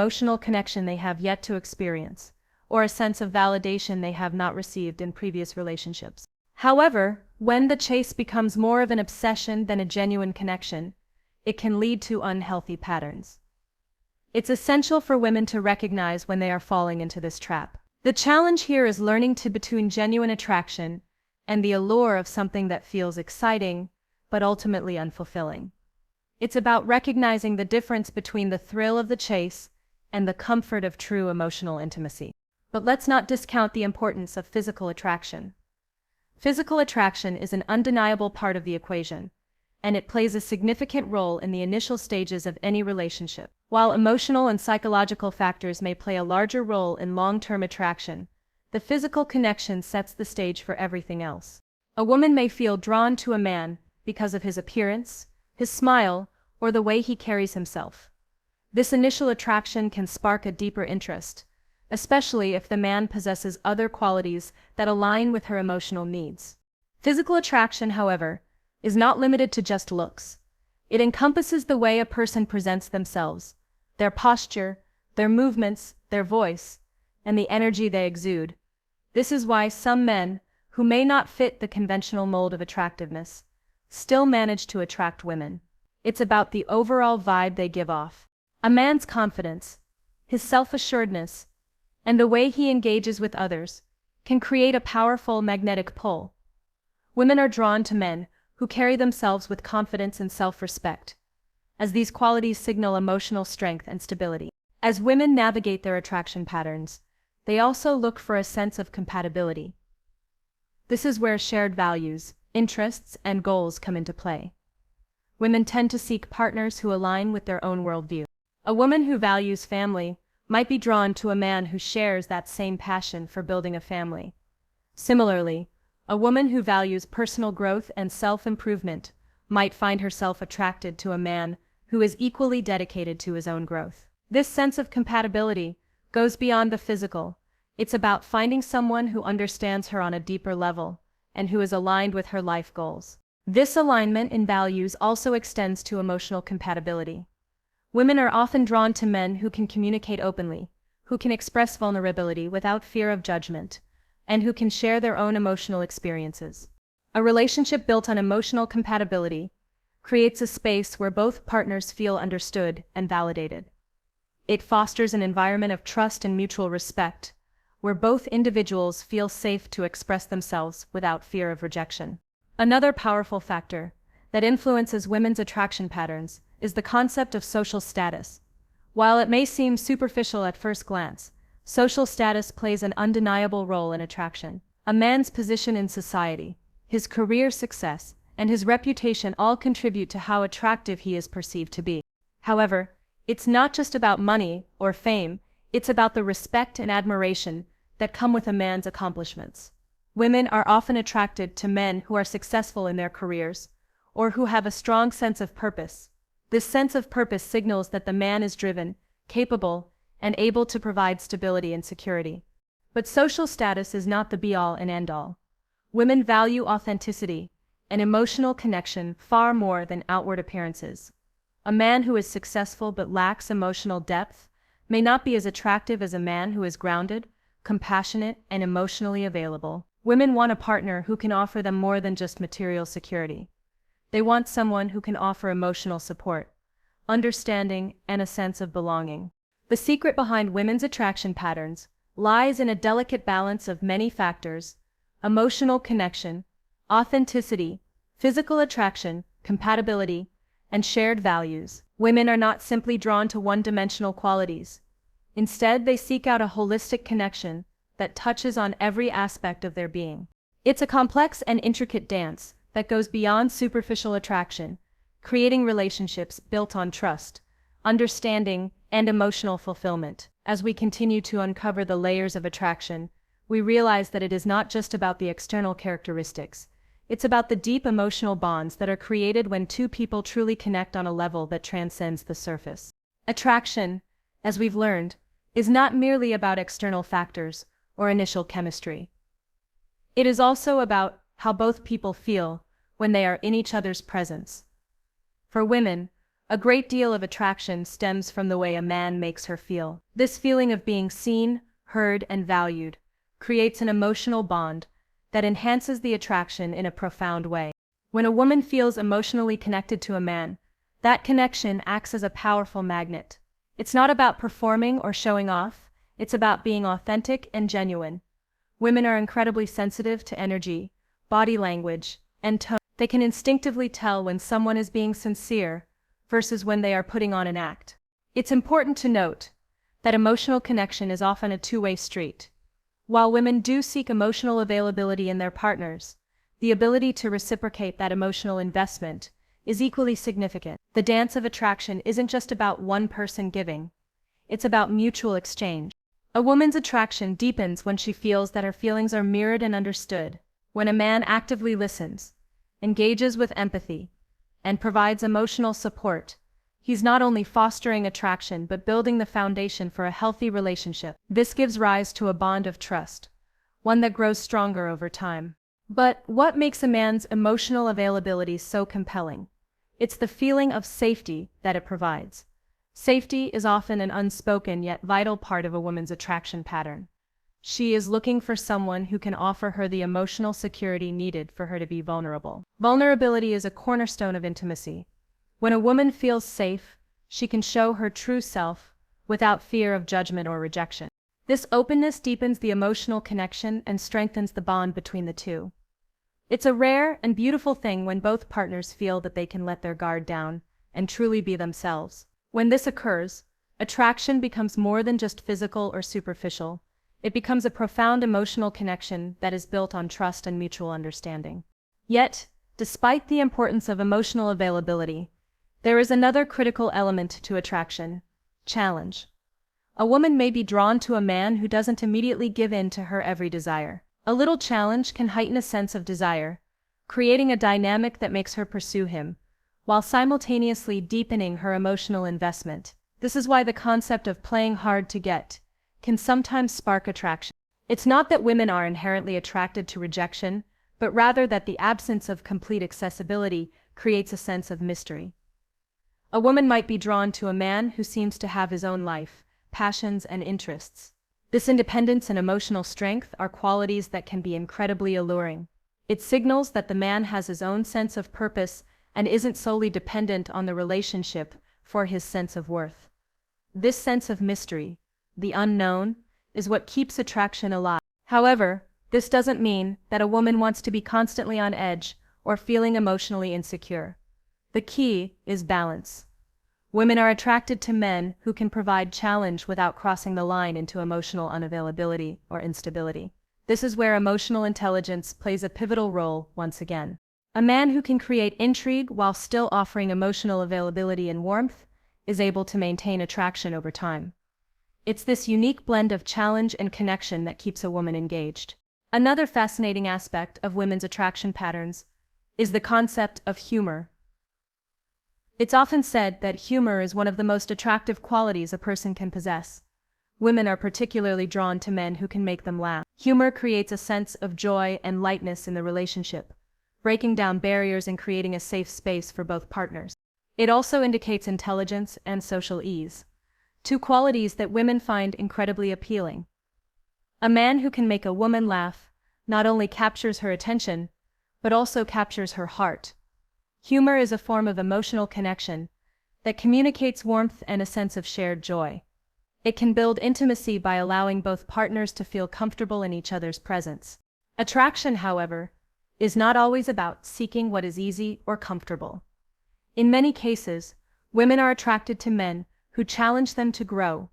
emotional connection they have yet to experience, or a sense of validation they have not received in previous relationships. However, when the chase becomes more of an obsession than a genuine connection, it can lead to unhealthy patterns. It's essential for women to recognize when they are falling into this trap. The challenge here is learning to between genuine attraction and the allure of something that feels exciting, but ultimately unfulfilling. It's about recognizing the difference between the thrill of the chase and the comfort of true emotional intimacy. But let's not discount the importance of physical attraction. Physical attraction is an undeniable part of the equation, and it plays a significant role in the initial stages of any relationship. While emotional and psychological factors may play a larger role in long-term attraction, the physical connection sets the stage for everything else. A woman may feel drawn to a man because of his appearance, his smile, or the way he carries himself. This initial attraction can spark a deeper interest, especially if the man possesses other qualities that align with her emotional needs. Physical attraction, however, is not limited to just looks. It encompasses the way a person presents themselves, their posture, their movements, their voice, and the energy they exude. This is why some men, who may not fit the conventional mold of attractiveness, still manage to attract women. It's about the overall vibe they give off. A man's confidence, his self-assuredness, and the way he engages with others can create a powerful magnetic pull. Women are drawn to men who carry themselves with confidence and self-respect, as these qualities signal emotional strength and stability. As women navigate their attraction patterns, they also look for a sense of compatibility. This is where shared values, interests, and goals come into play. Women tend to seek partners who align with their own worldview. A woman who values family might be drawn to a man who shares that same passion for building a family. Similarly, a woman who values personal growth and self-improvement might find herself attracted to a man who is equally dedicated to his own growth. This sense of compatibility goes beyond the physical. It's about finding someone who understands her on a deeper level and who is aligned with her life goals. This alignment in values also extends to emotional compatibility. Women are often drawn to men who can communicate openly, who can express vulnerability without fear of judgment, and who can share their own emotional experiences. A relationship built on emotional compatibility creates a space where both partners feel understood and validated. It fosters an environment of trust and mutual respect, where both individuals feel safe to express themselves without fear of rejection. Another powerful factor that influences women's attraction patterns is the concept of social status. While it may seem superficial at first glance, social status plays an undeniable role in attraction. A man's position in society, his career success, and his reputation all contribute to how attractive he is perceived to be. However, it's not just about money or fame, it's about the respect and admiration that come with a man's accomplishments. Women are often attracted to men who are successful in their careers, or who have a strong sense of purpose. This sense of purpose signals that the man is driven, capable, and able to provide stability and security. But social status is not the be-all and end-all. Women value authenticity and emotional connection far more than outward appearances. A man who is successful but lacks emotional depth may not be as attractive as a man who is grounded, compassionate, and emotionally available. Women want a partner who can offer them more than just material security. They want someone who can offer emotional support, understanding, and a sense of belonging. The secret behind women's attraction patterns lies in a delicate balance of many factors: emotional connection, authenticity, physical attraction, compatibility, and shared values. Women are not simply drawn to one-dimensional qualities. Instead, they seek out a holistic connection that touches on every aspect of their being. It's a complex and intricate dance that goes beyond superficial attraction, creating relationships built on trust, understanding, and emotional fulfillment. As we continue to uncover the layers of attraction, we realize that it is not just about the external characteristics. It's about the deep emotional bonds that are created when two people truly connect on a level that transcends the surface. Attraction, as we've learned, is not merely about external factors or initial chemistry. It is also about how both people feel when they are in each other's presence. For women, A great deal of attraction stems from the way a man makes her feel. This feeling of being seen, heard, and valued creates an emotional bond that enhances the attraction in a profound way. When a woman feels emotionally connected to a man, that connection acts as a powerful magnet. It's not about performing or showing off, it's about being authentic and genuine. Women are incredibly sensitive to energy, body language, and tone. They can instinctively tell when someone is being sincere versus when they are putting on an act. It's important to note that emotional connection is often a two-way street. While women do seek emotional availability in their partners, the ability to reciprocate that emotional investment is equally significant. The dance of attraction isn't just about one person giving, it's about mutual exchange. A woman's attraction deepens when she feels that her feelings are mirrored and understood. When a man actively listens, engages with empathy, and provides emotional support, he's not only fostering attraction but building the foundation for a healthy relationship. This gives rise to a bond of trust, one that grows stronger over time. But what makes a man's emotional availability so compelling? It's the feeling of safety that it provides. Safety is often an unspoken yet vital part of a woman's attraction pattern. She is looking for someone who can offer her the emotional security needed for her to be vulnerable. Vulnerability is a cornerstone of intimacy. When a woman feels safe, she can show her true self without fear of judgment or rejection. This openness deepens the emotional connection and strengthens the bond between the two. It's a rare and beautiful thing when both partners feel that they can let their guard down and truly be themselves. When this occurs, attraction becomes more than just physical or superficial. It becomes a profound emotional connection that is built on trust and mutual understanding. Yet, despite the importance of emotional availability, there is another critical element to attraction: challenge. A woman may be drawn to a man who doesn't immediately give in to her every desire. A little challenge can heighten a sense of desire, creating a dynamic that makes her pursue him, while simultaneously deepening her emotional investment. This is why the concept of playing hard to get can sometimes spark attraction. It's not that women are inherently attracted to rejection, but rather that the absence of complete accessibility creates a sense of mystery. A woman might be drawn to a man who seems to have his own life, passions, and interests. This independence and emotional strength are qualities that can be incredibly alluring. It signals that the man has his own sense of purpose and isn't solely dependent on the relationship for his sense of worth. This sense of mystery, the unknown, is what keeps attraction alive. However, this doesn't mean that a woman wants to be constantly on edge or feeling emotionally insecure. The key is balance. Women are attracted to men who can provide challenge without crossing the line into emotional unavailability or instability. This is where emotional intelligence plays a pivotal role once again. A man who can create intrigue while still offering emotional availability and warmth is able to maintain attraction over time. It's this unique blend of challenge and connection that keeps a woman engaged. Another fascinating aspect of women's attraction patterns is the concept of humor. It's often said that humor is one of the most attractive qualities a person can possess. Women are particularly drawn to men who can make them laugh. Humor creates a sense of joy and lightness in the relationship, breaking down barriers and creating a safe space for both partners. It also indicates intelligence and social ease, two qualities that women find incredibly appealing. A man who can make a woman laugh not only captures her attention, but also captures her heart. Humor is a form of emotional connection that communicates warmth and a sense of shared joy. It can build intimacy by allowing both partners to feel comfortable in each other's presence. Attraction, however, is not always about seeking what is easy or comfortable. In many cases, women are attracted to men who challenge them to grow.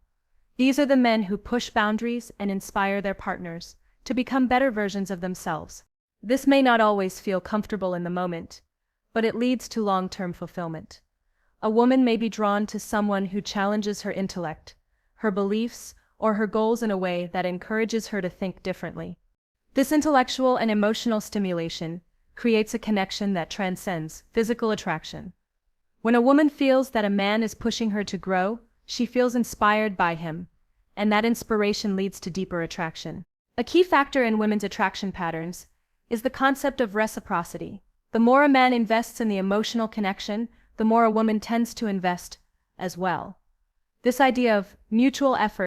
These are the men who push boundaries and inspire their partners to become better versions of themselves. This may not always feel comfortable in the moment, but it leads to long-term fulfillment. A woman may be drawn to someone who challenges her intellect, her beliefs, or her goals in a way that encourages her to think differently. This intellectual and emotional stimulation creates a connection that transcends physical attraction. When a woman feels that a man is pushing her to grow, she feels inspired by him, and that inspiration leads to deeper attraction. A key factor in women's attraction patterns is the concept of reciprocity. The more a man invests in the emotional connection, the more a woman tends to invest as well. This idea of mutual effort